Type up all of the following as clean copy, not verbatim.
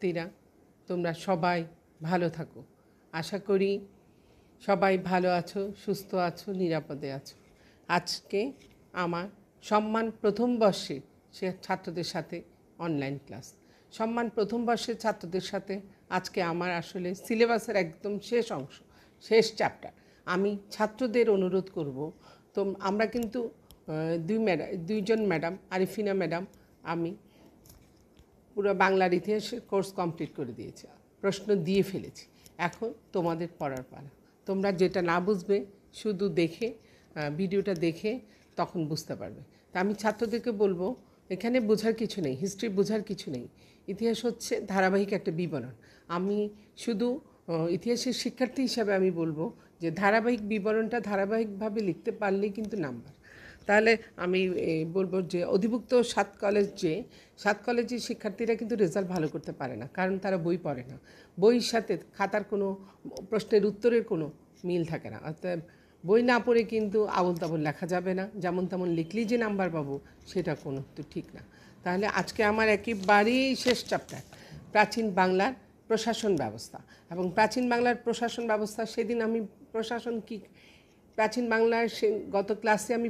শিক্ষার্থীরা তোমরা সবাই ভালো থাকো। আশা করি সবাই ভালো আছো, সুস্থ আছো, নিরাপদে আছো। আজকে আমার সম্মান প্রথম বর্ষে ছাত্রদের সাথে অনলাইন ক্লাস। সম্মান প্রথম বর্ষের ছাত্রদের সাথে আজকে আমার আসলে সিলেবাসের একদম শেষ অংশ, শেষ চ্যাপ্টার। আমি ছাত্রদের অনুরোধ করব, তো আমরা কিন্তু দুইজন ম্যাডাম, আরিফিনা ম্যাডাম, আমি পুরো বাংলার ইতিহাসের কোর্স কমপ্লিট করে দিয়েছি, প্রশ্ন দিয়ে ফেলেছি। এখন তোমাদের পড়ার পালা। তোমরা যেটা না বুঝবে শুধু দেখে ভিডিওটা দেখে তখন বুঝতে পারবে। তা আমি ছাত্রদেরকে বলবো, এখানে বোঝার কিছু নেই, হিস্ট্রি বোঝার কিছু নেই। ইতিহাস হচ্ছে ধারাবাহিক একটা বিবরণ। আমি শুধু ইতিহাসের শিক্ষার্থী হিসাবে আমি বলবো যে ধারাবাহিক বিবরণটা ধারাবাহিকভাবে লিখতে পারলেই কিন্তু নাম্বার। তাহলে আমি বলবো যে অধিভুক্ত 7 কলেজের শিক্ষার্থীরা কিন্তু রেজাল্ট ভালো করতে পারে না, কারণ তারা বই পড়ে না। বইয়ের সাথে খাতার কোনো প্রশ্নের উত্তরের কোনো মিল থাকে না। অর্থাৎ বই না পড়ে কিন্তু আবল তাবল লেখা যাবে না, যেমন তেমন লিখলেই যে নাম্বার পাবো সেটা কোনো তো ঠিক না। তাহলে আজকে আমার একেবারেই শেষ চ্যাপ্টার, প্রাচীন বাংলার প্রশাসন ব্যবস্থা। এবং প্রাচীন বাংলার প্রশাসন ব্যবস্থা, সেদিন আমি প্রশাসন কী, প্রাচীন বাংলার গত ক্লাসে আমি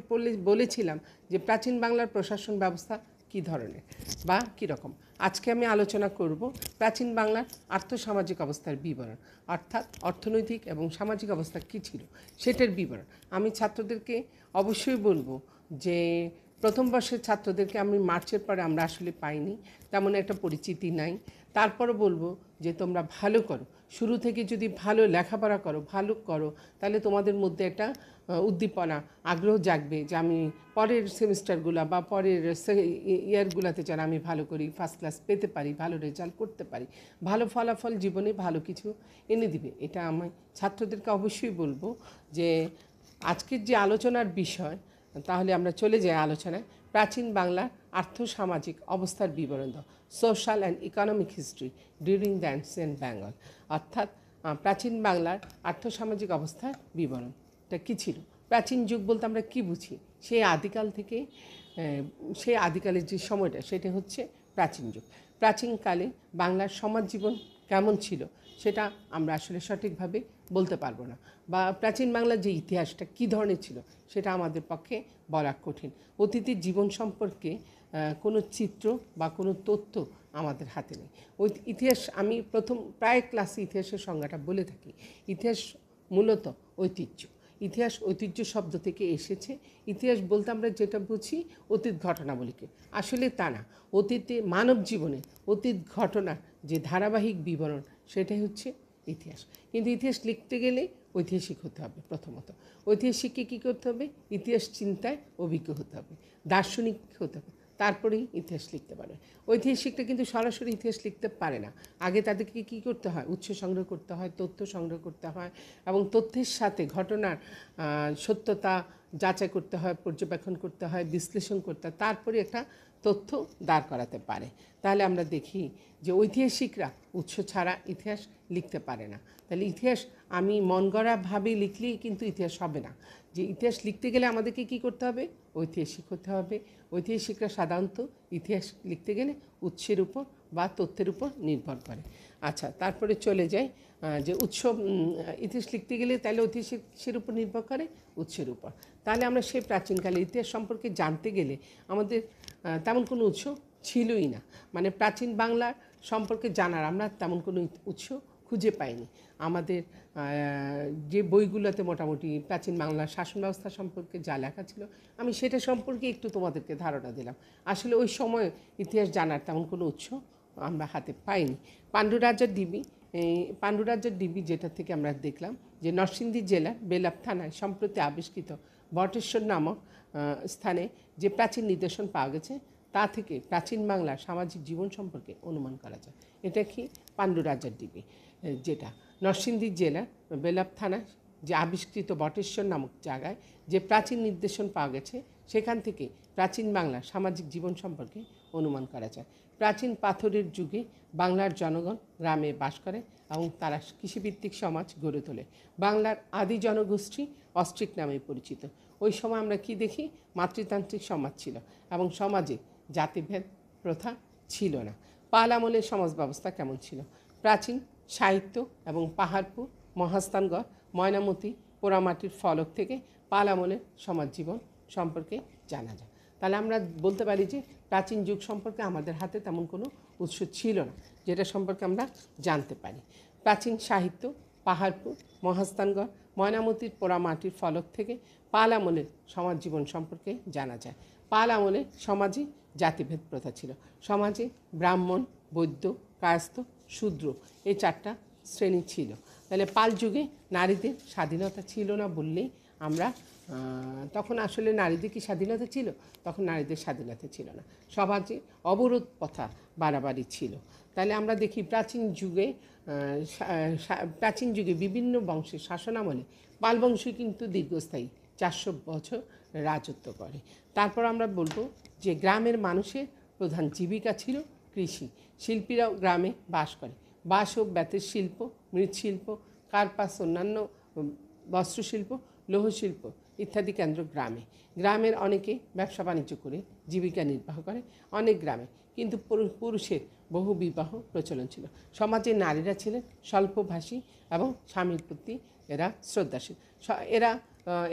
বলেছিলাম যে প্রাচীন বাংলার প্রশাসন ব্যবস্থা কী ধরনের বা কীরকম। আজকে আমি আলোচনা করব প্রাচীন বাংলার আর্থসামাজিক অবস্থার বিবরণ, অর্থাৎ অর্থনৈতিক এবং সামাজিক অবস্থা কী ছিল সেটার বিবরণ। আমি ছাত্রদেরকে অবশ্যই বলবো যে প্রথম বর্ষের ছাত্রদেরকে আমি মার্চের পরে আমরা আসলে পাইনি, তেমন একটা পরিচিতি নাই। তারপরও বলবো যে তোমরা ভালো করো, শুরু থেকে যদি ভালো লেখাপড়া করো তাহলে তোমাদের মধ্যে একটা উদ্দীপনা, আগ্রহ জাগবে যে আমি পরের সেমিস্টারগুলো বা পরের ইয়ারগুলোতে যেন আমি ভালো করি, ফার্স্ট ক্লাস পেতে পারি, ভালো রেজাল্ট করতে পারি, ভালো ফলাফল জীবনে ভালো কিছু এনে দিবে। এটা আমি ছাত্রদেরকে অবশ্যই বলবো। যে আজকের যে আলোচনার বিষয়, তাহলে আমরা চলে যাই আলোচনায়। প্রাচীন বাংলার আর্থসামাজিক অবস্থার বিবরণ দাও, social and economic history during the ancient Bengal. অর্থাৎ প্রাচীন বাংলার আর্থসামাজিক অবস্থার বিবরণ। এটা কী ছিল? প্রাচীন যুগ বলতে আমরা কী বুঝি? সেই আদিকাল থেকে, সেই আদিকালের যে সময়টা, সেটা হচ্ছে প্রাচীন যুগ। প্রাচীনকালে বাংলার সমাজ জীবন কেমন ছিল সেটা আমরা আসলে সঠিকভাবে বলতে পারবো না, বা প্রাচীন বাংলার যে ইতিহাসটা কী ধরনের ছিল সেটা আমাদের পক্ষে বলা কঠিন। অতীতের জীবন সম্পর্কে কোনো চিত্র বা কোনো তথ্য আমাদের হাতে নেই। ওই ইতিহাস, আমি প্রায় ক্লাসে ইতিহাসের সংজ্ঞাটা বলে থাকি। ইতিহাস মূলত ঐতিহ্য। ইতিহাস ঐতিহ্য শব্দ থেকে এসেছে। ইতিহাস বলতে আমরা যেটা বুঝি অতীত ঘটনাবলীকে, আসলে তা না। অতীতে মানব জীবনে অতীত ঘটনার যে ধারাবাহিক বিবরণ, সেটাই হচ্ছে ইতিহাস। কিন্তু ইতিহাস লিখতে গেলে ঐতিহাসিক হতে হবে। প্রথমত ঐতিহাসিককে কী করতে হবে? ইতিহাস চিন্তায় অভিজ্ঞ হতে হবে, দার্শনিক হতে হবে, তারপরেই ইতিহাস লিখতে পারবে। ঐতিহাসিকটা কিন্তু সরাসরি ইতিহাস লিখতে পারে না। আগে তাদেরকে কী করতে হয়? উৎস সংগ্রহ করতে হয়, তথ্য সংগ্রহ করতে হয়, এবং তথ্যের সাথে ঘটনার সত্যতা যাচাই করতে হয়, পর্যবেক্ষণ করতে হয়, বিশ্লেষণ করতে হয়, তারপরে একটা তথ্য দাঁড় করাতে পারে। তাহলে আমরা দেখি যে ঐতিহাসিকরা উৎস ছাড়া ইতিহাস লিখতে পারে না। তাহলে ইতিহাস আমি মন গড়াভাবে লিখলেই কিন্তু ইতিহাস হবে না। যে ইতিহাস লিখতে গেলে আমাদেরকে কী করতে হবে? ঐতিহাসিক হতে হবে। ঐতিহাসিকরা সাধারণত ইতিহাস লিখতে গেলে উৎসের উপর বা তথ্যের উপর নির্ভর করে। আচ্ছা, তারপরে চলে যাই যে ইতিহাস লিখতে গেলে তাহলে ঐতিহাসিকের উপর নির্ভর করে, উৎসের উপর। তাহলে আমরা সেই প্রাচীনকালে ইতিহাস সম্পর্কে জানতে গেলে আমাদের তেমন কোনো উৎস ছিলই না। মানে প্রাচীন বাংলা সম্পর্কে জানার আমরা তেমন কোনো উৎস খুঁজে পাইনি। আমাদের যে বইগুলোতে মোটামুটি প্রাচীন বাংলার শাসন ব্যবস্থা সম্পর্কে যা লেখা ছিল, আমি সেটা সম্পর্কে একটু তোমাদেরকে ধারণা দিলাম। আসলে ওই সময় ইতিহাস জানার তেমন কোনো উৎস আমরা হাতে পাইনি। পাণ্ডুরাজ্যের ডিবি যেটা থেকে আমরা দেখলাম যে নরসিংদী জেলার বেলাব থানায় সম্প্রতি আবিষ্কৃত বটেশ্বর নামক স্থানে যে প্রাচীন নিদর্শন পাওয়া গেছে, তা থেকে প্রাচীন বাংলার সামাজিক জীবন সম্পর্কে অনুমান করা যায়। এটা কি? পাণ্ডুরাজ্যের ডিবি, যেটা নরসিংদী জেলার বেলাব থানায় যে আবিষ্কৃত বটেশ্বর নামক জায়গায় যে প্রাচীন নিদর্শন পাওয়া গেছে, সেখান থেকে প্রাচীন বাংলার সামাজিক জীবন সম্পর্কে অনুমান করা যায়। প্রাচীন পাথরের যুগে বাংলার জনগণ গ্রামে বাস করে এবং তারা কৃষিভিত্তিক সমাজ গড়ে তোলে। বাংলার আদি জনগোষ্ঠী অস্ট্রিক নামে পরিচিত। ওই সময় আমরা কি দেখি? মাতৃতান্ত্রিক সমাজ ছিল এবং সমাজে জাতিভেদ প্রথা ছিল না। পাল আমলের সমাজ ব্যবস্থা কেমন ছিল? প্রাচীন সাহিত্য এবং পাহাড়পুর, মহাস্থানগড়, ময়নামতি, পোড়ামাটির ফলক থেকে পাল আমলের সমাজ জীবন সম্পর্কে জানা যায়। তাহলে আমরা বলতে পারি যে প্রাচীন যুগ সম্পর্কে আমাদের হাতে তেমন কোনো উৎস ছিল না, যেটা সম্পর্কে আমরা জানতে পারি। প্রাচীন সাহিত্য, পাহাড়পুর, মহাস্থানগড়, ময়নামতির পোড়ামাটির ফলক থেকে পাল আমলের সমাজ জীবন সম্পর্কে জানা যায়। পাল আমলে সমাজে জাতিভেদ প্রথা ছিল। সমাজে ব্রাহ্মণ, বৈদ্য, কায়স্থ, শূদ্র এই 4টা শ্রেণী ছিল। তাহলে পাল যুগে নারীদের স্বাধীনতা ছিল না বললেই আমরা তখন আসলে নারীদের কি স্বাধীনতা ছিল? তখন নারীদের স্বাধীনতা ছিল না, সমাজে অবরোধ প্রথা বাড়াবাড়ি ছিল। তাহলে আমরা দেখি প্রাচীন যুগে বিভিন্ন বংশের শাসনামলে পাল বংশ কিন্তু দীর্ঘস্থায়ী 400 বছর রাজত্ব করে। তারপর আমরা বলবো যে গ্রামের মানুষের প্রধান জীবিকা ছিল কৃষি। শিল্পীরাও গ্রামে বাস করে। বাঁশ ও বেতের শিল্প, মৃৎশিল্প, কার্পাস, অন্যান্য বস্ত্রশিল্প, লৌহশিল্প ইত্যাদি কেন্দ্র গ্রামে। গ্রামের অনেকে ব্যবসা বাণিজ্য করে জীবিকা নির্বাহ করে। অনেক গ্রামে কিন্তু পুরুষের বহু বিবাহ প্রচলন ছিল। সমাজে নারীরা ছিলেন স্বল্পভাষী এবং স্বামীর প্রতি এরা শ্রদ্ধাশীল।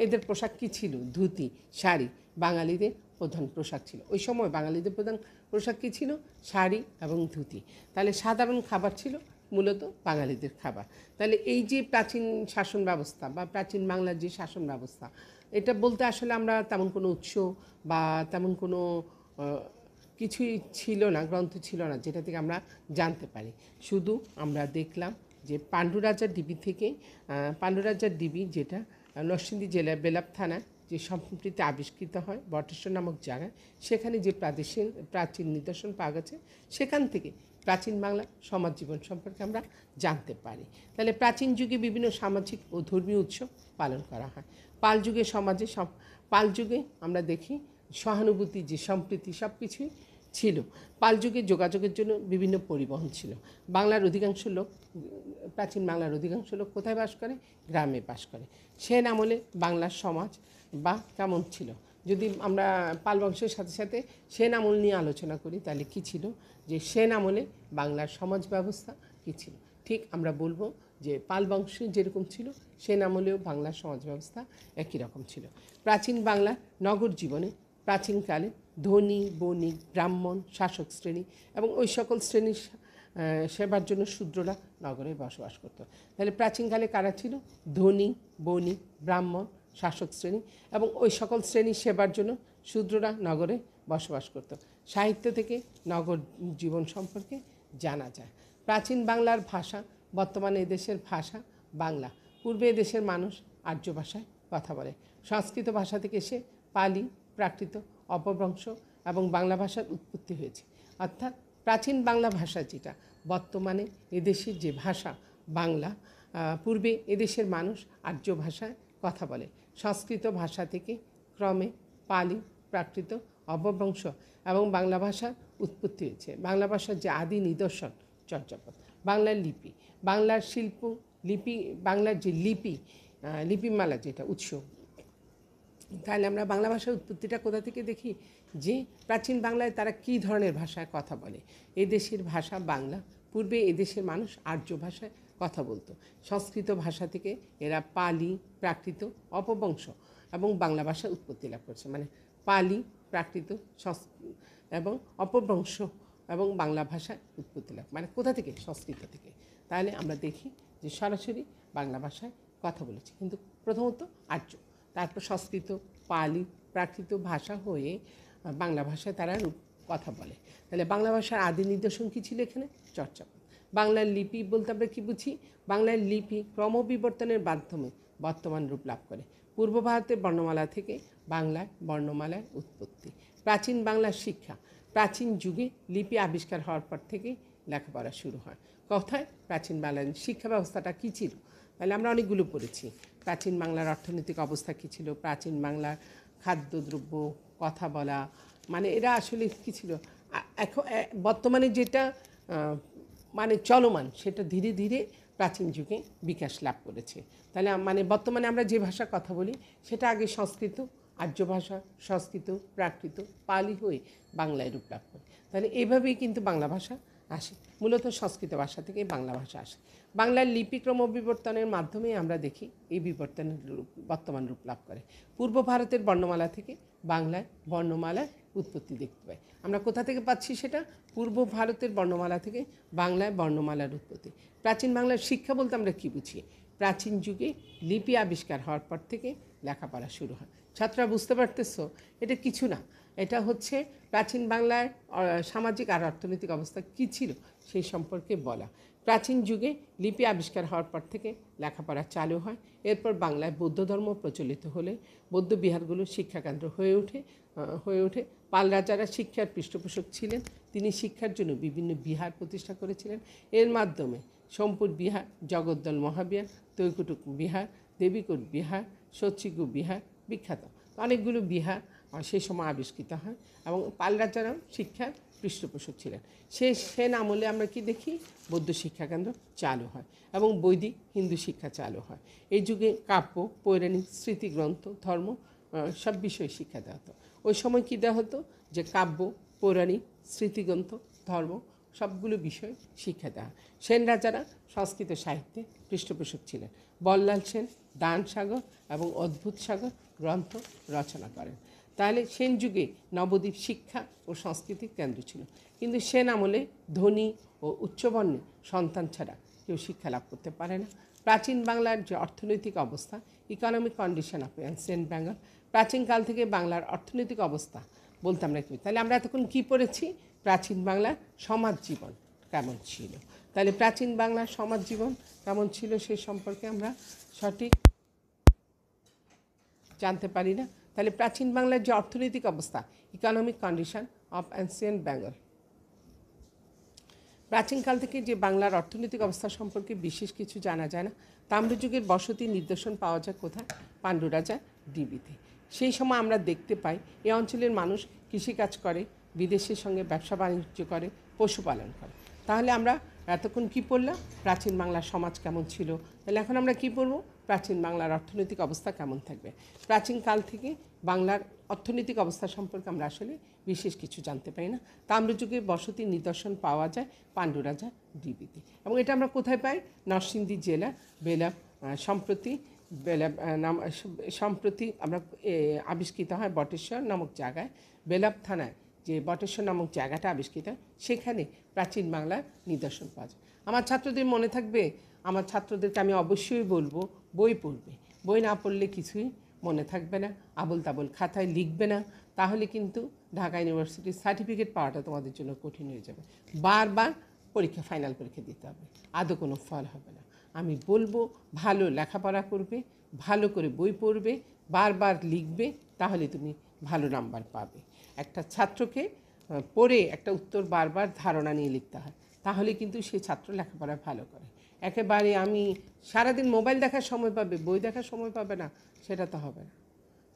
এদের পোশাক কী ছিল? ধুতি, শাড়ি বাঙালিদের প্রধান পোশাক ছিল। ওই সময় বাঙালিদের প্রধান পোশাক কী ছিল? শাড়ি এবং ধুতি। তাহলে সাধারণ খাবার ছিল মূলত বাঙালিদের খাবার। তাহলে এই যে প্রাচীন শাসন ব্যবস্থা বা প্রাচীন বাংলার যে শাসন ব্যবস্থা, এটা বলতে আসলে আমরা তেমন কোনো উৎস বা তেমন কোনো কিছুই ছিল না, গ্রন্থ ছিল না যেটা থেকে আমরা জানতে পারি। শুধু আমরা দেখলাম যে পাণ্ডুরাজার ডিবি যেটা নরসিংদী জেলার বেলাব থানায় যে সম্প্রতি আবিষ্কৃত হয় বটেশ্বর নামক জায়গায়, সেখানে যে প্রাচীন নিদর্শন পাওয়া গেছে, সেখান থেকে প্রাচীন বাংলা সমাজ জীবন সম্পর্কে আমরা জানতে পারি। তাহলে প্রাচীন যুগে বিভিন্ন সামাজিক ও ধর্মীয় উৎসব পালন করা হয়। পাল যুগে আমরা দেখি সহানুভূতি, যে সম্প্রীতি, সব কিছুই ছিল। পাল যুগে যোগাযোগের জন্য বিভিন্ন পরিবহন ছিল। প্রাচীন বাংলার অধিকাংশ লোক কোথায় বাস করে? গ্রামে বাস করে। সেন আমলে বাংলার সমাজ বা কেমন ছিল? যদি আমরা পাল বংশের সাথে সাথে সেন আমল নিয়ে আলোচনা করি, তাহলে কী ছিল? যে সেন আমলে বাংলার সমাজ ব্যবস্থা কী ছিল? ঠিক আমরা বলবো যে পাল বংশে যেরকম ছিল, সেন আমলেও বাংলার সমাজ ব্যবস্থা একই রকম ছিল। প্রাচীন বাংলার নগর জীবনে প্রাচীনকালে ধনী, বণিক, ব্রাহ্মণ, শাসক শ্রেণী এবং ওই সকল শ্রেণীর সেবার জন্য শূদ্ররা নগরে বসবাস করত। তাহলে প্রাচীনকালে কারা ছিল? ধনী, বণিক, ব্রাহ্মণ, শাসক শ্রেণী এবং ওই সকল শ্রেণীর সেবার জন্য শূদ্ররা নগরে বসবাস করত। সাহিত্য থেকে নগর জীবন সম্পর্কে জানা যায়। প্রাচীন বাংলার ভাষা, বর্তমানে এদেশের ভাষা বাংলা। পূর্বে এদেশের মানুষ আর্য ভাষায় কথা বলে। সংস্কৃত ভাষা থেকে এসে পালি, প্রাকৃত, অপভ্রংশ এবং বাংলা ভাষার উৎপত্তি হয়েছে। অর্থাৎ প্রাচীন বাংলা ভাষা যেটা, বর্তমানে এদেশের যে ভাষা বাংলা, পূর্বে এদেশের মানুষ আর্য ভাষায় কথা বলে। সংস্কৃত ভাষা থেকে ক্রমে পালি, প্রাকৃত, অপভ্রংশ এবং বাংলা ভাষার উৎপত্তি হয়েছে। বাংলা ভাষার যে আদি নিদর্শন চর্যাপদ, বাংলার লিপি, বাংলার শিল্প, বাংলার যে লিপিমালা যেটা উৎস। তাহলে আমরা বাংলা ভাষার উৎপত্তিটা কোথা থেকে দেখি? যে প্রাচীন বাংলায় তারা কী ধরনের ভাষায় কথা বলে। এদেশের ভাষা বাংলা, পূর্বে এদেশের মানুষ আর্য ভাষায় কথা বলতো। সংস্কৃত ভাষা থেকে এরা পালি, প্রাকৃত, অপভ্রংশ এবং বাংলা ভাষার উৎপত্তি লাভ করছে। মানে পালি, প্রাকৃত এবং অপভ্রংশ এবং বাংলা ভাষার উৎপত্তি লাভ, মানে কোথা থেকে? সংস্কৃত থেকে। তাহলে আমরা দেখি যে সরাসরি বাংলা ভাষায় কথা বলেছে, কিন্তু প্রথমত আর্য, তারপর সংস্কৃত, পালি, প্রাকৃত ভাষা হয়ে বাংলা ভাষায় তারা কথা বলে। তাহলে বাংলা ভাষার আদি নিদর্শন কী ছিল এখানে? চর্যাপদ। বাংলার লিপি বলতে আমরা কী বুঝি? বাংলার লিপি ক্রমবিবর্তনের মাধ্যমে বর্তমান রূপ লাভ করে। পূর্ব ভারতের বর্ণমালা থেকে বাংলায় বর্ণমালার উৎপত্তি। প্রাচীন বাংলার শিক্ষা, প্রাচীন যুগে লিপি আবিষ্কার হওয়ার পর থেকে লেখাপড়া শুরু হয়। কথায় প্রাচীন বাংলার শিক্ষা ব্যবস্থাটা কী ছিল? তাহলে আমরা অনেকগুলো পড়েছি। প্রাচীন বাংলার অর্থনৈতিক অবস্থা কী ছিল, প্রাচীন বাংলার খাদ্যদ্রব্য, কথা বলা, মানে এরা আসলে কী ছিল। এখন বর্তমানে যেটা মানে চলমান, সেটা ধীরে ধীরে প্রাচীন যুগে বিকাশ লাভ করেছে। তাহলে মানে বর্তমানে আমরা যে ভাষা কথা বলি, সেটা আগে সংস্কৃত, আর্য ভাষা, সংস্কৃত, প্রাকৃত, পালি হয়ে বাংলায় রূপ লাভ করে। তাহলে এইভাবেই কিন্তু বাংলা ভাষা আসে, মূলত সংস্কৃত ভাষা থেকে বাংলা ভাষা আসে। বাংলার লিপি ক্রমবিবর্তনের মাধ্যমে আমরা দেখি এই বিবর্তনের রূপ বর্তমান রূপ লাভ করে। পূর্ব ভারতের বর্ণমালা থেকে বাংলায় বর্ণমালার উৎপত্তি দেখতে পাই। আমরা কোথা থেকে পাচ্ছি সেটা? পূর্ব ভারতের বর্ণমালা থেকে বাংলায় বর্ণমালার উৎপত্তি। প্রাচীন বাংলার শিক্ষা বলতে আমরা কী বুঝি? প্রাচীন যুগে লিপি আবিষ্কার হওয়ার পর থেকে লেখাপড়া শুরু হয়। ছাত্ররা বুঝতে পারতেছ, এটা কিছু না, এটা হচ্ছে প্রাচীন বাংলার সামাজিক আর অর্থনৈতিক অবস্থা কী ছিল সেই সম্পর্কে বলা। প্রাচীন যুগে লিপি আবিষ্কার হওয়ার পর থেকে লেখাপড়া চালু হয়। এরপর বাংলায় বৌদ্ধ ধর্ম প্রচলিত হলে বৌদ্ধ বিহারগুলো শিক্ষাকেন্দ্র হয়ে ওঠে। পাল রাজারা শিক্ষার পৃষ্ঠপোষক ছিলেন। তিনি শিক্ষার জন্য বিভিন্ন বিহার প্রতিষ্ঠা করেছিলেন। এর মাধ্যমে সোমপুর বিহার, জগদ্দল মহাবিহার, তৈকুটুক বিহার, দেবীকোট বিহার, সচ্চিগু বিহার বিখ্যাত। অনেকগুলো বিহার সেই সময় আবিষ্কৃত হয় এবং পাল রাজারাও শিক্ষার পৃষ্ঠপোষক ছিলেন। সেন আমলে আমরা কি দেখি? বৌদ্ধ শিক্ষাকেন্দ্র চালু হয় এবং বৈদিক হিন্দু শিক্ষা চালু হয়। এই যুগে কাব্য, পৌরাণিক, স্মৃতিগ্রন্থ, ধর্ম সব বিষয়ে শিক্ষা দেওয়া হতো। ওই সময় কী দেওয়া হতো? যে কাব্য, পৌরাণিক, স্মৃতিগ্রন্থ, ধর্ম সবগুলো বিষয় শিক্ষা দেওয়া। সেন রাজারা সংস্কৃত সাহিত্যে পৃষ্ঠপোষক ছিলেন। বল্লাল সেন দান সাগর এবং অদ্ভুত সাগর গ্রন্থ রচনা করেন। তাহলে সেন যুগে নবদ্বীপ শিক্ষা ও সংস্কৃতির কেন্দ্র ছিল। কিন্তু সেন আমলে ধনী ও উচ্চবর্ণের সন্তান ছাড়া কেউ শিক্ষা লাভ করতে পারে না। প্রাচীন বাংলার যে অর্থনৈতিক অবস্থা, economic condition of ancient Bengal, প্রাচীনকাল থেকে বাংলার অর্থনৈতিক অবস্থা বলতে আমরা কী? তাহলে আমরা এতক্ষণ কী পড়েছি? প্রাচীন বাংলার সমাজ জীবন কেমন ছিল। তাহলে প্রাচীন বাংলার সমাজ জীবন কেমন ছিল সে সম্পর্কে আমরা সঠিক জানতে পারি না। তাহলে প্রাচীন বাংলার যে অর্থনৈতিক অবস্থা, economic condition of ancient Bengal, প্রাচীনকাল থেকে যে বাংলার অর্থনৈতিক অবস্থা সম্পর্কে বিশেষ কিছু জানা যায় না। তাম্রযুগের বসতির নিদর্শন পাওয়া যায় কোথায়? পাণ্ডু রাজা ডিবিতে। সেই সময় আমরা দেখতে পাই এই অঞ্চলের মানুষ কৃষিকাজ করে, বিদেশের সঙ্গে ব্যবসা বাণিজ্য করে, পশুপালন করে। তাহলে আমরা এতক্ষণ কী পড়লাম? প্রাচীন বাংলার সমাজ কেমন ছিল। তাহলে এখন আমরা কী পড়ব? প্রাচীন বাংলার অর্থনৈতিক অবস্থা কেমন থাকবে। প্রাচীনকাল থেকে বাংলার অর্থনৈতিক অবস্থা সম্পর্কে আমরা আসলে বিশেষ কিছু জানতে পারি না। তাম্রযুগে বসতির নিদর্শন পাওয়া যায় পাণ্ডু রাজা ডিবিতে। এবং এটা আমরা কোথায় পাই? নরসিংদী জেলা বেলাব সম্প্রতি আমরা আবিষ্কৃত হয় বটেশ্বর নামক জায়গায়। বেলাব থানায় যে বটেশ্বর নামক জায়গাটা আবিষ্কৃত হয়, সেখানে প্রাচীন বাংলার নিদর্শন পাওয়া যায়। আমার ছাত্রদের মনে থাকবে, আমার ছাত্রদেরকে আমি অবশ্যই বলবো বই পড়বে। বই না পড়লে কিছুই মনে থাকবে না, আবল তাবল খাতায় লিখবে না, তাহলে কিন্তু ঢাকা ইউনিভার্সিটির সার্টিফিকেট পাওয়াটা তোমাদের জন্য কঠিন হয়ে যাবে। বারবার ফাইনাল পরীক্ষা দিতে হবে, আদৌ কোনো ফল হবে না। আমি বলবো ভালো লেখাপড়া করবে, ভালো করে বই পড়বে, বারবার লিখবে, তাহলে তুমি ভালো নাম্বার পাবে। একটা ছাত্রকে পড়ে একটা উত্তর বারবার ধারণা নিয়ে লিখতে হয়, তাহলে কিন্তু সেই ছাত্র লেখাপড়া ভালো করে। একেবারে আমি সারাদিন মোবাইল দেখার সময় পাবে, বই দেখার সময় পাবে না, সেটা তো হবে না।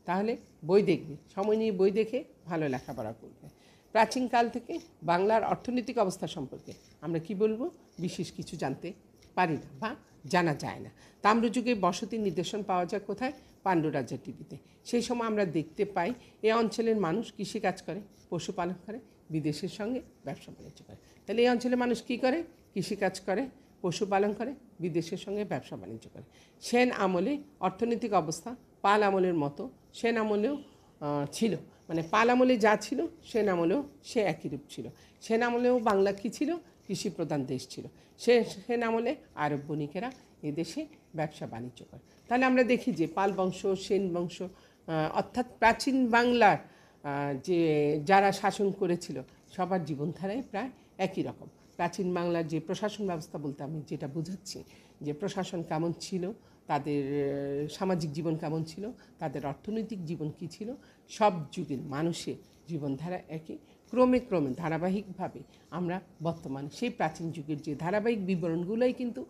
তাহলে বই দেখবে, সময় নিয়ে বই দেখে ভালো লেখাপড়া করবে। প্রাচীনকাল থেকে বাংলার অর্থনৈতিক অবস্থা সম্পর্কে আমরা কি বলবো? বিশেষ কিছু জানতে পারি না বা জানা যায় না। তাম্রযুগে বসতির নিদর্শন পাওয়া যায় কোথায়? পাণ্ডু রাজার ডিবিতে। সেই সময় আমরা দেখতে পাই এই অঞ্চলের মানুষ কৃষিকাজ করে, পশুপালন করে, বিদেশের সঙ্গে ব্যবসা বাণিজ্য করে। তাহলে এই অঞ্চলের মানুষ কী করে? কৃষিকাজ করে, পশুপালন করে, বিদেশের সঙ্গে ব্যবসা বাণিজ্য করে। সেন আমলে অর্থনৈতিক অবস্থা পাল আমলের মতো সেন আমলেও ছিল, মানে পাল আমলে যা ছিল সেন আমলেও সে একই রূপ ছিল। সেন আমলেও বাংলা কী ছিল? কৃষি প্রধান দেশ ছিল। সেন আমলে আরব বণিকেরা এদেশে ব্যবসা বাণিজ্য করে। তাহলে আমরা দেখি যে পাল বংশ, সেন বংশ, অর্থাৎ প্রাচীন বাংলার যে যারা শাসন করেছিল সবার জীবনধারাই প্রায় একই রকম। প্রাচীন বাংলার যে প্রশাসন ব্যবস্থা বলতে আমি যেটা বুঝাচ্ছি, যে প্রশাসন কেমন ছিল, তাদের সামাজিক জীবন কেমন ছিল, তাদের অর্থনৈতিক জীবন কী ছিল, সব যুগের মানুষের জীবনধারা একই। ক্রমে ধারাবাহিকভাবে আমরা বর্তমানে সেই প্রাচীন যুগের যে ধারাবাহিক বিবরণগুলোই কিন্তু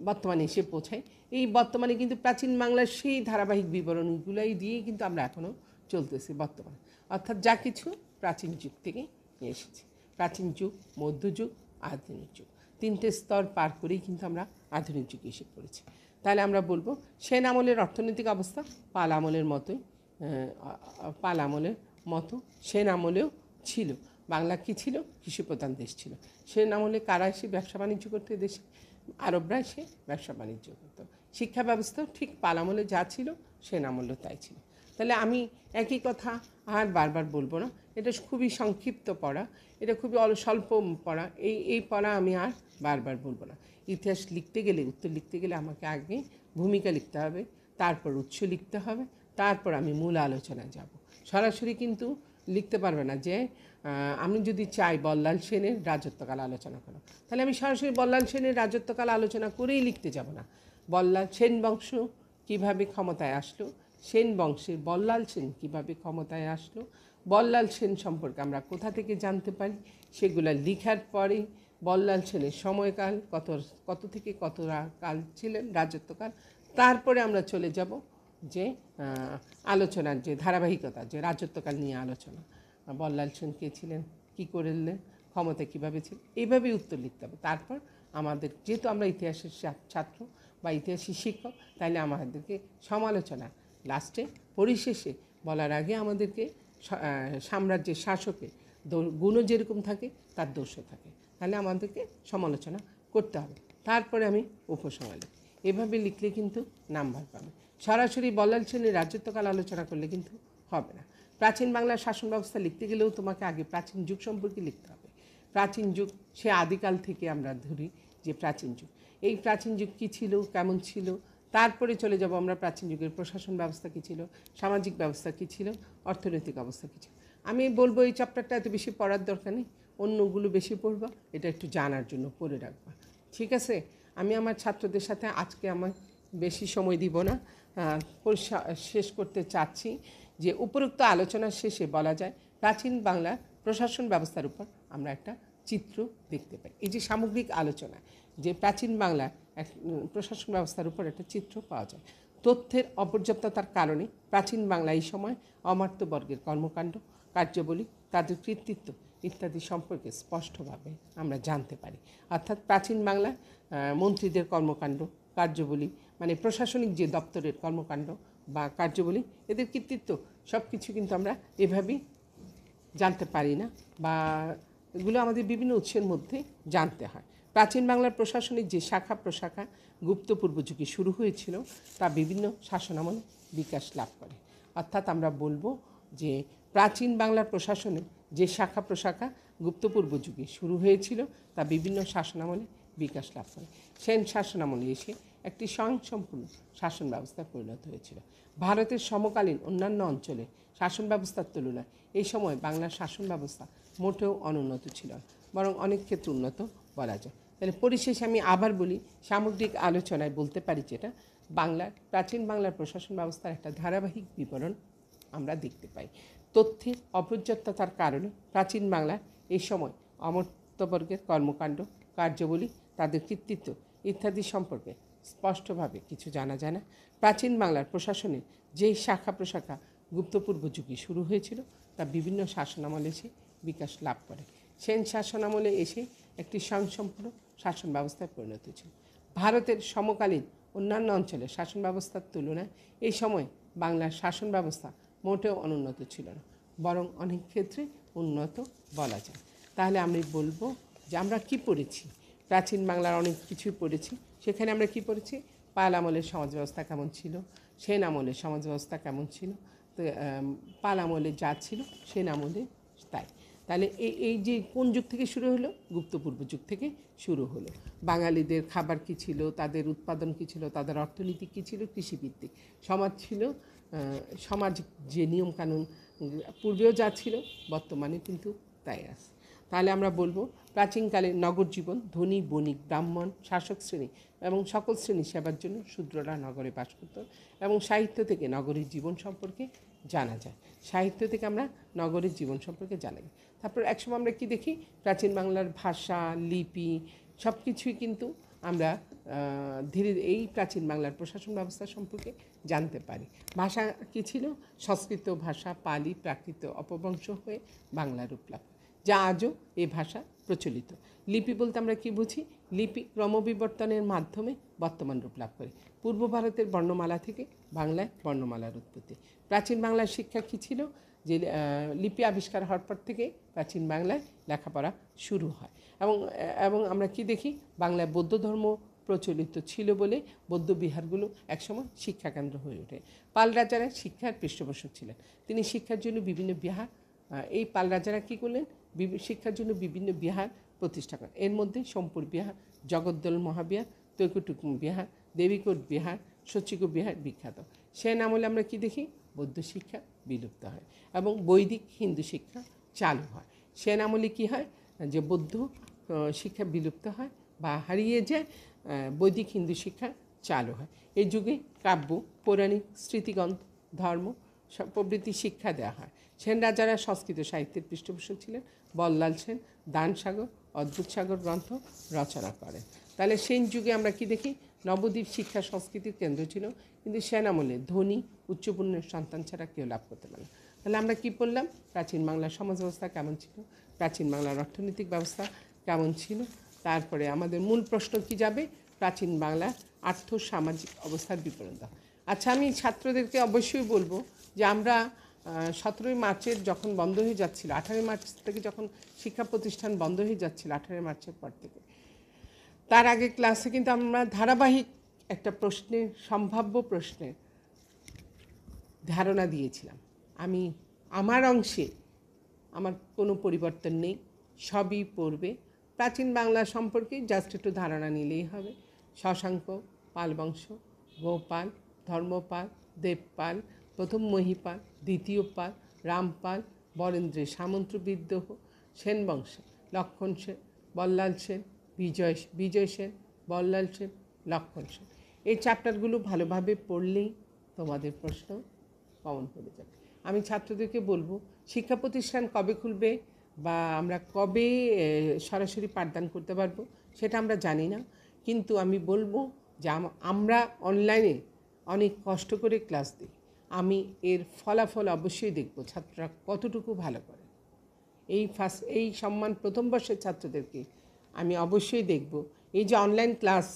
বর্তমানে এসে পৌঁছায়। এই বর্তমানে কিন্তু প্রাচীন বাংলার সেই ধারাবাহিক বিবরণগুলোই দিয়েই কিন্তু আমরা এখনও চলতেছি বর্তমানে। অর্থাৎ যা কিছু প্রাচীন যুগ থেকে নিয়ে এসেছি। প্রাচীন যুগ, মধ্যযুগ, আধুনিক যুগ, তিনটে স্তর পার করেই কিন্তু আমরা আধুনিক যুগে এসে পড়েছি। তাহলে আমরা বলবো সেন আমলের অর্থনৈতিক অবস্থা পাল আমলের মতো সেন আমলেও ছিল। বাংলা কী ছিল? কৃষিপ্রধান দেশ ছিল। সেন আমলে কারা এসে ব্যবসা বাণিজ্য করতে দেশে? আরবরা এসে ব্যবসা বাণিজ্য করতো। শিক্ষা ব্যবস্থাও ঠিক পাল আমলে যা ছিল সেন আমলেও তাই ছিল। তাহলে আমি একই কথা আর বারবার বলবো না, এটা খুবই সংক্ষিপ্ত পড়া, এটা খুবই স্বল্প পড়া, এই পড়া আমি আর বারবার বলবো না। ইতিহাস লিখতে গেলে, উত্তর লিখতে গেলে আমাকে আগে ভূমিকা লিখতে হবে, তারপর উৎস লিখতে হবে, তারপর আমি মূল আলোচনায় যাব। সরাসরি কিন্তু লিখতে পারবে না যে আমি যদি চাই বল্লাল সেনের রাজত্বকাল আলোচনা করো, তাহলে আমি সরাসরি বল্লাল সেনের রাজত্বকাল আলোচনা করেই লিখতে যাব না। সেন বংশ কীভাবে ক্ষমতায় আসলো, সেন বংশের বল্লাল সেন কীভাবে ক্ষমতায় আসলো, বল্লাল সেন সম্পর্কে আমরা কোথা থেকে জানতে পারি, সেগুলো লিখার পরে বল্লাল সেনের সময়কাল কত থেকে কত কাল ছিলেন রাজত্বকাল, তারপরে আমরা চলে যাব যে আলোচনার যে ধারাবাহিকতা, যে রাজত্বকাল নিয়ে আলোচনা, বল্লাল সেন কে ছিলেন, কী করলেন, ক্ষমতা কীভাবে ছিল, এইভাবেই উত্তর লিখতে হবে। তারপর আমাদের, যেহেতু আমরা ইতিহাসের ছাত্র বা ইতিহাসের শিক্ষক, তাইলে আমাদেরকে সমালোচনা লাস্টে পরিশেষে বলার আগে আমাদেরকে সাম্রাজ্যের শাসকের গুণও যেরকম থাকে তার দোষও থাকে, তাহলে আমাদেরকে সমালোচনা করতে হবে। তারপরে আমি উপসংহার এভাবে লিখলে কিন্তু নাম্বার পাবে। সরাসরি বল্লাল সেনের রাজত্বকাল আলোচনা করলে কিন্তু হবে না। প্রাচীন বাংলার শাসন ব্যবস্থা লিখতে গেলেও তোমাকে আগে প্রাচীন যুগ সম্পর্কে লিখতে হবে। প্রাচীন যুগ সে আদিকাল থেকে আমরা ধরি যে প্রাচীন যুগ, এই প্রাচীন যুগ কী ছিল, কেমন ছিল, তারপরে চলে যাব আমরা প্রাচীন যুগের প্রশাসন ব্যবস্থা কী ছিল, সামাজিক ব্যবস্থা কী ছিল, অর্থনৈতিক অবস্থা কী ছিল। আমি বলবো এই চ্যাপ্টারটা এত বেশি পড়ার দরকার নেই, অন্যগুলো বেশি পড়বা, এটা একটু জানার জন্য পড়ে রাখবা, ঠিক আছে? আমি আমার ছাত্রদের সাথে আজকে আমার বেশি সময় দিব না, শেষ করতে চাচ্ছি যে উপরোক্ত আলোচনার শেষে বলা যায় প্রাচীন বাংলার প্রশাসন ব্যবস্থার উপর আমরা একটা চিত্র দেখতে পাই। এই যে সামগ্রিক আলোচনা, যে প্রাচীন বাংলার প্রশাসন ব্যবস্থার উপর একটা চিত্র পাওয়া যায়। তথ্যের অপর্যাপ্ততার কারণে প্রাচীন বাংলা এই সময় অমাত্যবর্গের কর্মকাণ্ড, কার্যাবলী, তাদের কৃতিত্ব ইত্যাদি সম্পর্কে স্পষ্টভাবে আমরা জানতে পারি। অর্থাৎ প্রাচীন বাংলা মন্ত্রীদের কর্মকাণ্ড, কার্যাবলী, মানে প্রশাসনিক যে দপ্তরের কর্মকাণ্ড বা কার্যাবলী, এদের কৃতিত্ব সব কিছু কিন্তু আমরা এভাবেই জানতে পারি না, বা এগুলো আমাদের বিভিন্ন উৎসের মধ্যে জানতে হয়। প্রাচীন বাংলার প্রশাসনিক যে শাখা প্রশাখা গুপ্ত পূর্ব যুগে শুরু হয়েছিল তা বিভিন্ন শাসনামলে বিকাশ লাভ করে। অর্থাৎ আমরা বলবো যে প্রাচীন বাংলার প্রশাসনে যে শাখা প্রশাখা গুপ্ত পূর্ব যুগে শুরু হয়েছিল তা বিভিন্ন শাসনামলে বিকাশ লাভ করে। সেন শাসনামলে এসে একটি স্বয়ংসম্পূর্ণ শাসন ব্যবস্থায় পরিণত হয়েছিল। ভারতের সমকালীন অন্যান্য অঞ্চলে শাসন ব্যবস্থার তুলনায় এই সময় বাংলার শাসন ব্যবস্থা মোটেও অনুন্নত ছিল না, বরং অনেক ক্ষেত্রে উন্নত বলা যায়। তাহলে পরিশেষে আমি আবার বলি, সামগ্রিক আলোচনায় বলতে পারি যেটা প্রাচীন বাংলার প্রশাসন ব্যবস্থার একটা ধারাবাহিক বিবরণ আমরা দেখতে পাই। তথ্যের অপর্যাপ্ততার কারণে প্রাচীন বাংলার এই সময় অমর্ত্যবর্গের কর্মকাণ্ড, কার্যাবলী, তাদের কৃতিত্ব ইত্যাদি সম্পর্কে স্পষ্টভাবে কিছু জানা যায় না। প্রাচীন বাংলার প্রশাসনের যেই শাখা প্রশাখা গুপ্তপূর্ব যুগে শুরু হয়েছিল তা বিভিন্ন শাসনামলে এসে বিকাশ লাভ করে। সেন শাসনামলে এসে একটি স্বয়ংসম্পূর্ণ শাসন ব্যবস্থায় পরিণত হয়েছিল। ভারতের সমকালীন অন্যান্য অঞ্চলে শাসন ব্যবস্থার তুলনায় এই সময় বাংলার শাসন ব্যবস্থা মোটেও অনুন্নত ছিল না, বরং অনেক ক্ষেত্রে উন্নত বলা যায়। তাহলে আমি বলবো যে আমরা কি পড়েছি, প্রাচীন বাংলার অনেক কিছুই পড়েছি। সেখানে আমরা কি পড়েছি, পাল আমলের সমাজ ব্যবস্থা কেমন ছিল, সেন আমলের সমাজ ব্যবস্থা কেমন ছিল, তো পাল আমলে যা ছিল সেন আমলে তাই। তাহলে এই যে কোন যুগ থেকে শুরু হলো, গুপ্তপূর্ব যুগ থেকে শুরু হলো। বাঙালিদের খাবার কী ছিল, তাদের উৎপাদন কী ছিল, তাদের অর্থনীতি কী ছিল, কৃষিভিত্তিক সমাজ ছিল। সমাজ যে নিয়মকানুন পূর্বেও যা ছিল বর্তমানে কিন্তু তাই আছে। তাহলে আমরা বলবো প্রাচীনকালে নগর জীবন, ধনী বণিক ব্রাহ্মণ শাসক শ্রেণী এবং সকল শ্রেণীর সেবার জন্য শূদ্ররা নগরে বাস করত, এবং সাহিত্য থেকে নগরীর জীবন সম্পর্কে জানা যায়। সাহিত্য থেকে আমরা নগরের জীবন সম্পর্কে জানা যায়। তারপর একসময় আমরা কি দেখি, প্রাচীন বাংলার ভাষা, লিপি সব কিছুই কিন্তু আমরা ধীরে এই প্রাচীন বাংলার প্রশাসন ব্যবস্থা সম্পর্কে জানতে পারি। ভাষা কী ছিল, সংস্কৃত ভাষা, পালি, প্রাকৃত অপভ্রংশ হয়ে বাংলা রূপ লাভ, যা আজও এই ভাষা প্রচলিত। লিপি বলতে আমরা কি বুঝি, লিপি ক্রমবিবর্তনের মাধ্যমে বর্তমান রূপ লাভ করে। পূর্ব ভারতের বর্ণমালা থেকে বাংলায় বর্ণমালার উৎপত্তি। প্রাচীন বাংলার শিক্ষা কী ছিল, যে লিপি আবিষ্কার হওয়ার পর থেকে প্রাচীন বাংলায় লেখাপড়া শুরু হয়। এবং আমরা কি দেখি, বাংলায় বৌদ্ধ ধর্ম প্রচলিত ছিল বলে বৌদ্ধ বিহারগুলো একসময় শিক্ষাকেন্দ্র হয়ে ওঠে। পাল রাজারা শিক্ষার পৃষ্ঠপোষক ছিলেন। তিনি শিক্ষার জন্য বিভিন্ন বিহার, এই পাল রাজারা কী করলেন, শিক্ষার জন্য বিভিন্ন বিহার প্রতিষ্ঠা করেন। এর মধ্যে সোমপুর বিহার, জগদ্দল মহাবিহার, তৈকুটুকুম বিহার, দেবীকোট বিহার, সচিক বিহার বিখ্যাত। সেন আমলে আমরা কি দেখি, বৌদ্ধ শিক্ষা বিলুপ্ত হয় এবং বৈদিক হিন্দু শিক্ষা চালু হয়। সেন আমলে কী হয়, যে বৌদ্ধ শিক্ষা বিলুপ্ত হয় বা হারিয়ে যায়, বৈদিক হিন্দু শিক্ষা চালু হয়। এই যুগে কাব্য, পৌরাণিক, স্মৃতিগ্রন্থ, ধর্ম প্রভৃতি শিক্ষা দেওয়া হয়। সেন রাজারা সংস্কৃত সাহিত্যের পৃষ্ঠপোষক ছিলেন। বল্লাল সেন দানসাগর, অদ্ভুত সাগর গ্রন্থ রচনা করেন। তাহলে সেন যুগে আমরা কি দেখি, নবদ্বীপ শিক্ষা সংস্কৃতির কেন্দ্র ছিল, কিন্তু সেন আমলে ধনী উচ্চপূর্ণের সন্তান ছাড়া কেউ লাভ করতে পারে না। তাহলে আমরা কি পড়লাম, প্রাচীন বাংলার সমাজ ব্যবস্থা কেমন ছিল, প্রাচীন বাংলার অর্থনৈতিক ব্যবস্থা কেমন ছিল, তারপরে আমাদের মূল প্রশ্ন কি যাবে, প্রাচীন বাংলার আর্থ সামাজিক অবস্থার বিবরণ দাও। আচ্ছা, আমি ছাত্রদেরকে অবশ্যই বলবো যে আমরা 17ই মার্চের যখন বন্ধ হয়ে যাচ্ছিল, 18ই মার্চ থেকে যখন শিক্ষা প্রতিষ্ঠান বন্ধ হয়ে যাচ্ছিল, 18ই মার্চের পর থেকে, তার আগে ক্লাসে কিন্তু আমরা ধারাবাহিক একটা প্রশ্নের, সম্ভাব্য প্রশ্নের ধারণা দিয়েছিলাম। আমি আমার অংশে আমার কোনো পরিবর্তন নেই, সবই পড়বে। প্রাচীন বাংলা সম্পর্কে জাস্ট একটু ধারণা নিলেই হবে। শশাঙ্ক, পালবংশ, গোপাল, ধর্মপাল, দেবপাল, প্রথম মহিপাল, দ্বিতীয় পাল, রামপাল, বরেন্দ্রের সামন্ত বিদ্রোহ, সেন বংশে লক্ষণ সেন, বল্লাল সেন, বিজয় সেন, বল্লাল সেন, লক্ষণ সেন। এই চ্যাপ্টারগুলো ভালোভাবে পড়লেই তোমাদের প্রশ্ন কমন পড়ে যাবে। আমি ছাত্রদেরকে বলবো, শিক্ষা প্রতিষ্ঠান কবে খুলবে বা আমরা কবে সরাসরি পাঠদান করতে পারবো সেটা আমরা জানি না, কিন্তু আমি বলবো যে আমরা অনলাইনে অনেক কষ্ট করে ক্লাস দিই। আমি এর ফলাফল অবশ্যই দেখব, ছাত্ররা কতটুকু ভালো করে। এই সম্মান প্রথম বর্ষের ছাত্রদেরকে আমি অবশ্যই দেখব, এই যে অনলাইন ক্লাস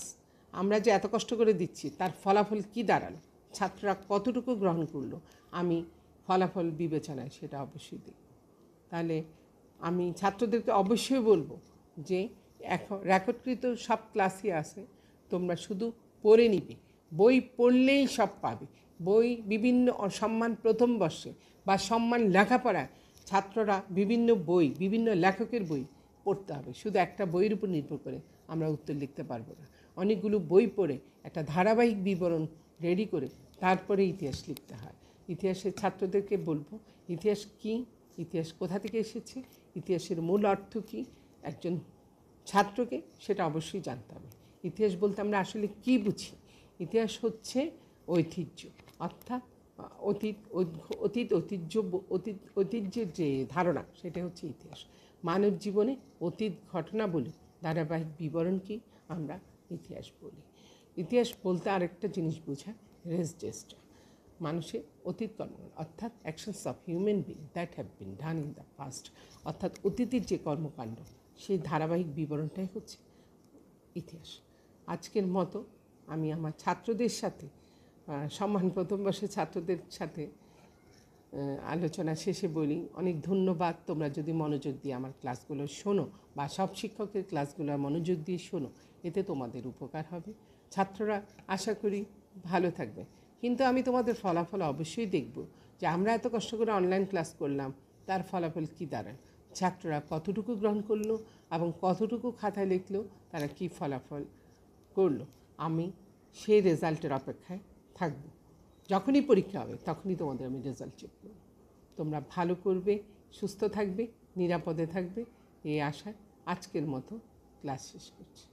আমরা যে এত কষ্ট করে দিচ্ছি তার ফলাফল কি দাঁড়ালো, ছাত্ররা কতটুকু গ্রহণ করলো, আমি ফলাফল বিবেচনায় সেটা অবশ্যই দেখব। তাহলে আমি ছাত্রদেরকে অবশ্যই বলবো যে এখন রেকর্ডকৃত সব ক্লাসই আছে, তোমরা শুধু পড়ে নিবে, বই পড়লেই সব পাবে। বই বিভিন্ন সম্মান প্রথম বর্ষে বা সম্মান লেখাপড়ায় ছাত্ররা বিভিন্ন বই, বিভিন্ন লেখকের বই পড়তে হবে। শুধু একটা বইয়ের উপর নির্ভর করে আমরা উত্তর লিখতে পারবো না। অনেকগুলো বই পড়ে একটা ধারাবাহিক বিবরণ রেডি করে তারপরে ইতিহাস লিখতে হয়। ইতিহাসের ছাত্রদেরকে বলবো, ইতিহাস কী, ইতিহাস কোথা থেকে এসেছে, ইতিহাসের মূল অর্থ কী, একজন ছাত্রকে সেটা অবশ্যই জানতে হবে। ইতিহাস বলতে আমরা আসলে কী বুঝি? ইতিহাস হচ্ছে ঐতিহ্য, অর্থাৎ ঐতিহ্যের যে ধারণা সেটা হচ্ছে ইতিহাস। মানব জীবনে অতীত ঘটনা বলে ধারাবাহিক বিবরণকে আমরা ইতিহাস বলি। ইতিহাস বলতে আরেকটা জিনিস বোঝায়, রেজিস্টার, মানুষের অতীত কর্ম, অর্থাৎ actions of human being that have been done in the past, অর্থাৎ অতীতের যে কর্মকাণ্ড সেই ধারাবাহিক বিবরণটাই হচ্ছে ইতিহাস। আজকের মতো আমি আমার ছাত্রদের সাথে, সম্মান প্রথম বর্ষের ছাত্রদের সাথে আলোচনা শেষে বলি, অনেক ধন্যবাদ। তোমরা যদি মনোযোগ দিয়ে আমার ক্লাসগুলো শোনো বা সব শিক্ষকের ক্লাসগুলো মনোযোগ দিয়ে শোনো, এতে তোমাদের উপকার হবে। ছাত্ররা আশা করি ভালো থাকবে। কিন্তু আমি তোমাদের ফলাফল অবশ্যই দেখব যে আমরা এত কষ্ট করে অনলাইন ক্লাস করলাম, তার ফলাফল কী দাঁড়ায়, ছাত্ররা কতটুকু গ্রহণ করলো এবং কতটুকু খাতায় লিখলো, তারা কী ফলাফল করলো। আমি সেই রেজাল্টের অপেক্ষায় থাকব। যখনই পরীক্ষা হবে তখনই তোমাদের আমি রেজাল্ট চেক করব। তোমরা ভালো করবে, সুস্থ থাকবে, নিরাপদে থাকবে, এই আশায় আজকের মতো ক্লাস শেষ করছি।